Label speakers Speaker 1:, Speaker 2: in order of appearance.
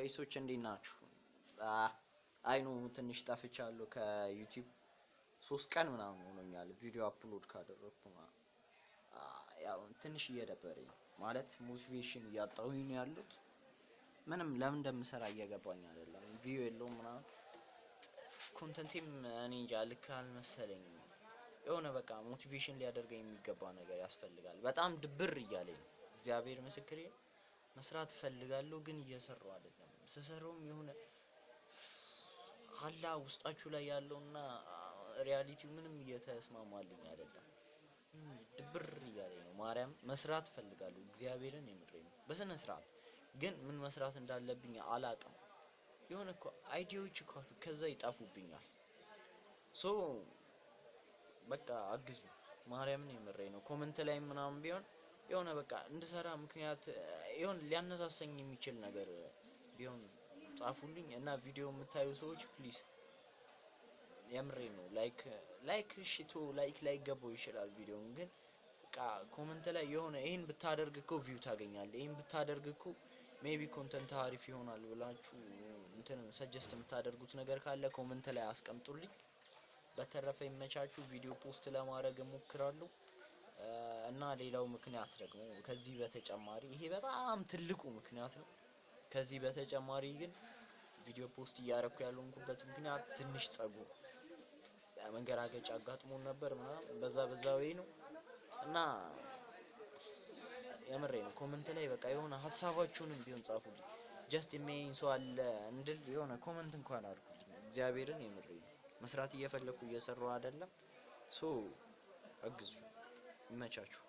Speaker 1: ጋይሶች እንዴት ናችሁ? አይኑ ትንሽ ጠፍቻለሁ ከዩቲዩብ 3 ቀን ምናምን ሆኖኛል ቪዲዮ አፕሎድ ካደረኩ። ያው ትንሽ እየደበረኝ ማለት ሞቲቬሽን እያጣሁኝ ነው ያሉት። ምንም ለምን እንደምሰራ እየገባኝ አይደለም። ቪዲዮ የለውም ምናምን ኮንተንቴም እኔ እንጃ ልክ አልመሰለኝም። የሆነ በቃ ሞቲቬሽን ሊያደርገኝ የሚገባ ነገር ያስፈልጋል። በጣም ድብር እያለኝ ነው። እግዚአብሔር ምስክሬ መስራት ፈልጋለሁ ግን እየሰራው አይደለም። ስሰራውም የሆነ አላ ውስጣችሁ ላይ ያለውና ሪያሊቲው ምንም እየተስማማልኝ አይደለም። ድብር እያለኝ ነው። ማርያም መስራት ፈልጋለሁ። እግዚአብሔርን የምሬን ነው በስነ ስርዓት ግን ምን መስራት እንዳለብኝ አላውቅም። የሆነ እኮ አይዲያዎች እኮ አሉ ከዛ ይጣፉብኛል። ሶ በቃ አግዙ። ማርያምን የምሬን ነው። ኮሜንት ላይ ምናምን ቢሆን የሆነ በቃ እንድሰራ ምክንያት የሆነ ሊያነሳሳኝ የሚችል ነገር ቢሆን ጻፉልኝ። እና ቪዲዮ የምታዩ ሰዎች ፕሊዝ የምሬን ነው ላይክ ሽቶ ላይክ ገባው ይችላል ቪዲዮውን ግን በቃ ኮሜንት ላይ የሆነ ይሄን ብታደርግ እኮ ቪው ታገኛለህ፣ ይሄን ብታደርግ እኮ ሜቢ ኮንተንት አሪፍ ይሆናል ብላችሁ እንትን ሰጀስት የምታደርጉት ነገር ካለ ኮሜንት ላይ አስቀምጡልኝ። በተረፈ ይመቻችሁ። ቪዲዮ ፖስት ለማድረግ እሞክራለሁ። እና ሌላው ምክንያት ደግሞ ከዚህ በተጨማሪ ይሄ በጣም ትልቁ ምክንያት ነው። ከዚህ በተጨማሪ ግን ቪዲዮ ፖስት እያደረኩ ያለሁበት ምክንያት ትንሽ ጸጉር መንገራገጫ አጋጥሞን ነበር ምናምን በዛ ወይ ነው። እና የምሬን ነው። ኮሜንት ላይ በቃ የሆነ ሀሳባችሁንም ቢሆን ጻፉልኝ። ጀስት የሚያየኝ ሰው አለ እንድል የሆነ ኮሜንት እንኳን አድርጉልኝ። እግዚአብሔርን የምሬን መስራት እየፈለኩ እየሰራሁ አይደለም። ሶ አግዙ። ይመቻችሁ።